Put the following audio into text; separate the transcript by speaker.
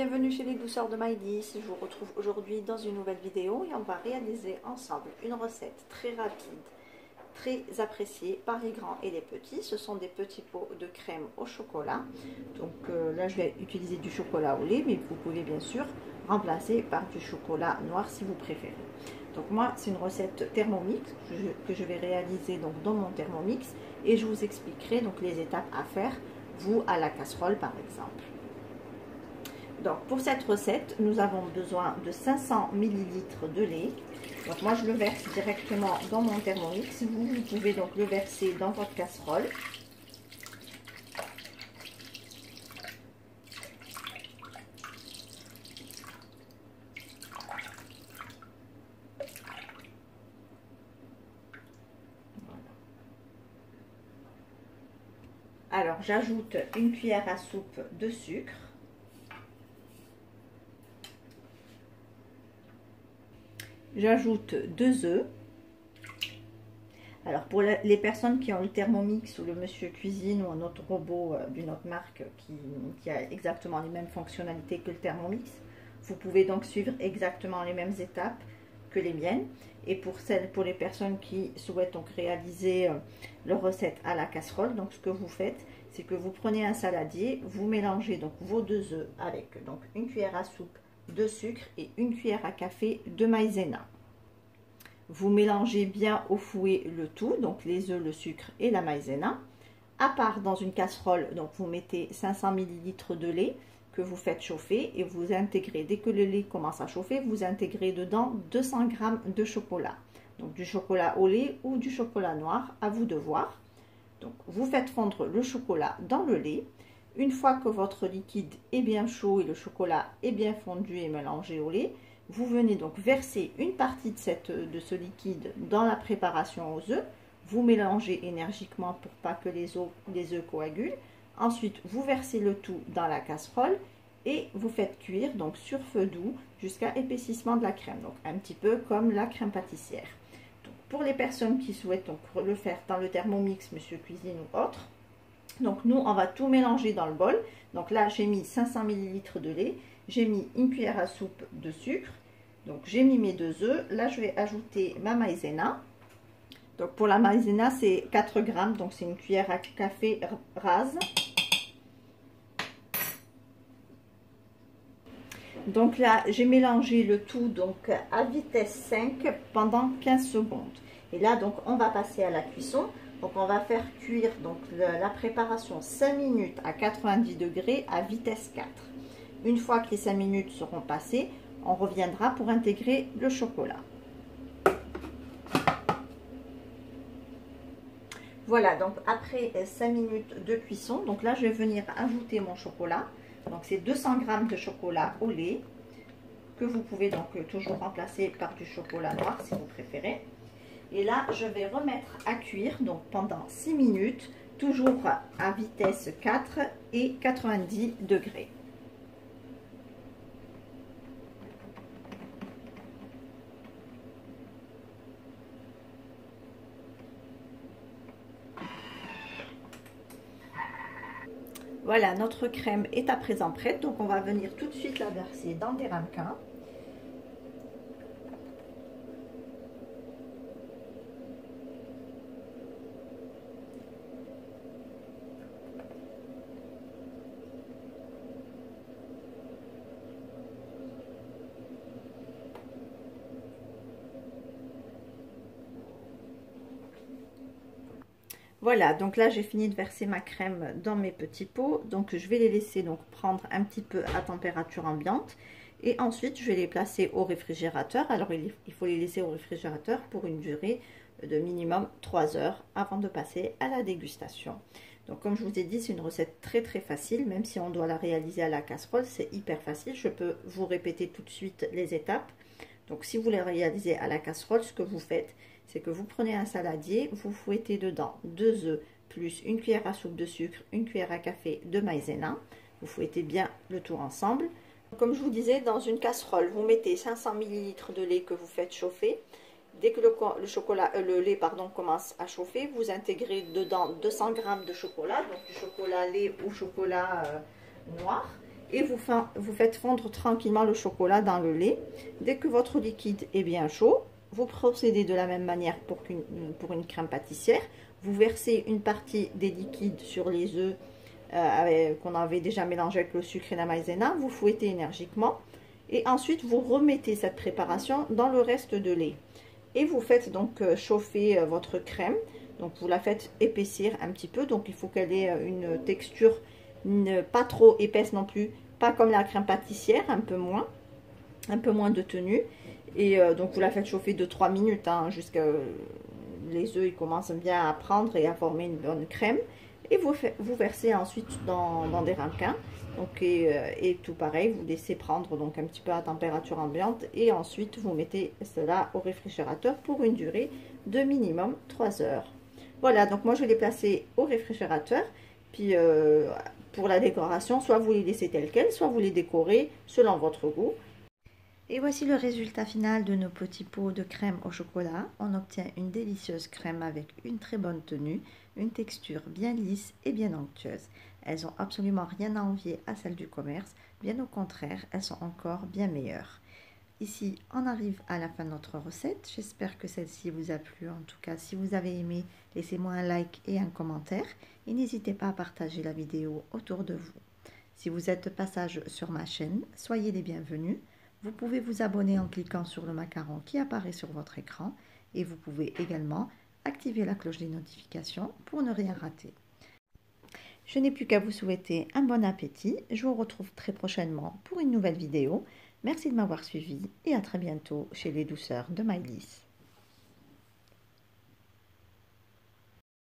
Speaker 1: bienvenue chez les douceurs de Maïlis. Je vous retrouve aujourd'hui dans une nouvelle vidéo et on va réaliser ensemble une recette très rapide, très appréciée par les grands et les petits. Ce sont des petits pots de crème au chocolat. Donc là je vais utiliser du chocolat au lait, mais vous pouvez bien sûr remplacer par du chocolat noir si vous préférez. Donc moi c'est une recette Thermomix que je vais réaliser donc dans mon Thermomix et je vous expliquerai donc les étapes à faire, vous à la casserole par exemple. Donc pour cette recette, nous avons besoin de 500 ml de lait. Donc moi je le verse directement dans mon Thermomix. Vous pouvez donc le verser dans votre casserole. Alors j'ajoute une cuillère à soupe de sucre. J'ajoute 2 œufs. Alors pour les personnes qui ont le Thermomix ou le Monsieur Cuisine ou un autre robot d'une autre marque qui a exactement les mêmes fonctionnalités que le Thermomix, vous pouvez donc suivre exactement les mêmes étapes que les miennes. Et pour les personnes qui souhaitent donc réaliser leur recette à la casserole, donc ce que vous faites, c'est que vous prenez un saladier, vous mélangez donc vos 2 œufs avec donc une cuillère à soupe de sucre et une cuillère à café de maïzena. Vous mélangez bien au fouet le tout, donc les œufs, le sucre et la maïzena. À part dans une casserole, donc vous mettez 500 ml de lait que vous faites chauffer et vous intégrez, dès que le lait commence à chauffer, vous intégrez dedans 200 g de chocolat. Donc du chocolat au lait ou du chocolat noir, à vous de voir. Donc vous faites fondre le chocolat dans le lait. Une fois que votre liquide est bien chaud et le chocolat est bien fondu et mélangé au lait, vous venez donc verser une partie de ce liquide dans la préparation aux œufs. Vous mélangez énergiquement pour pas que les œufs coagulent. Ensuite, vous versez le tout dans la casserole et vous faites cuire donc sur feu doux jusqu'à épaississement de la crème. Donc un petit peu comme la crème pâtissière. Donc, pour les personnes qui souhaitent donc le faire dans le Thermomix, Monsieur Cuisine ou autre, donc nous on va tout mélanger dans le bol. Donc là j'ai mis 500 ml de lait, j'ai mis une cuillère à soupe de sucre, donc j'ai mis mes 2 œufs. Là je vais ajouter ma maïzena. Donc pour la maïzena c'est 4 grammes, donc c'est une cuillère à café rase. Donc là j'ai mélangé le tout donc à vitesse 5 pendant 15 secondes. Et là donc on va passer à la cuisson. Donc on va faire cuire donc la préparation 5 minutes à 90 degrés à vitesse 4. Une fois que les 5 minutes seront passées, on reviendra pour intégrer le chocolat. Voilà, donc après 5 minutes de cuisson, donc là je vais venir ajouter mon chocolat. Donc c'est 200 g de chocolat au lait, que vous pouvez donc toujours remplacer par du chocolat noir si vous préférez. Et là, je vais remettre à cuire donc pendant 6 minutes, toujours à vitesse 4 et 90 degrés. Voilà, notre crème est à présent prête, donc on va venir tout de suite la verser dans des ramequins. Voilà, donc là j'ai fini de verser ma crème dans mes petits pots. Donc je vais les laisser donc prendre un petit peu à température ambiante. Et ensuite je vais les placer au réfrigérateur. Alors il faut les laisser au réfrigérateur pour une durée de minimum 3 heures avant de passer à la dégustation. Donc comme je vous ai dit, c'est une recette très facile. Même si on doit la réaliser à la casserole, c'est hyper facile. Je peux vous répéter tout de suite les étapes. Donc si vous les réalisez à la casserole, ce que vous faites, c'est que vous prenez un saladier, vous fouettez dedans 2 œufs plus une cuillère à soupe de sucre, une cuillère à café de maïzena. Vous fouettez bien le tout ensemble. Comme je vous disais, dans une casserole, vous mettez 500 ml de lait que vous faites chauffer. Dès que le lait commence à chauffer, vous intégrez dedans 200 g de chocolat, donc du chocolat lait ou chocolat noir. et vous faites fondre tranquillement le chocolat dans le lait. Dès que votre liquide est bien chaud, vous procédez de la même manière pour une crème pâtissière. Vous versez une partie des liquides sur les œufs qu'on avait déjà mélangé avec le sucre et la maïzena. Vous fouettez énergiquement et ensuite vous remettez cette préparation dans le reste de lait. Et vous faites donc chauffer votre crème. Donc vous la faites épaissir un petit peu. Donc il faut qu'elle ait une texture pas trop épaisse non plus. Pas comme la crème pâtissière, un peu moins de tenue. Et donc vous la faites chauffer 2-3 minutes hein, jusqu'à les œufs ils commencent bien à prendre et à former une bonne crème. Et vous versez ensuite dans des ramequins. Donc, et tout pareil, vous laissez prendre donc un petit peu à température ambiante. Et ensuite, vous mettez cela au réfrigérateur pour une durée de minimum 3 heures. Voilà, donc moi je l'ai placé au réfrigérateur. Puis pour la décoration, soit vous les laissez telles quelles, soit vous les décorez selon votre goût. Et voici le résultat final de nos petits pots de crème au chocolat. On obtient une délicieuse crème avec une très bonne tenue, une texture bien lisse et bien onctueuse. Elles n'ont absolument rien à envier à celles du commerce, bien au contraire, elles sont encore bien meilleures. Ici, on arrive à la fin de notre recette. J'espère que celle-ci vous a plu. En tout cas, si vous avez aimé, laissez-moi un like et un commentaire. Et n'hésitez pas à partager la vidéo autour de vous. Si vous êtes de passage sur ma chaîne, soyez les bienvenus. Vous pouvez vous abonner en cliquant sur le macaron qui apparaît sur votre écran et vous pouvez également activer la cloche des notifications pour ne rien rater. Je n'ai plus qu'à vous souhaiter un bon appétit. Je vous retrouve très prochainement pour une nouvelle vidéo. Merci de m'avoir suivi et à très bientôt chez les douceurs de Maëlys.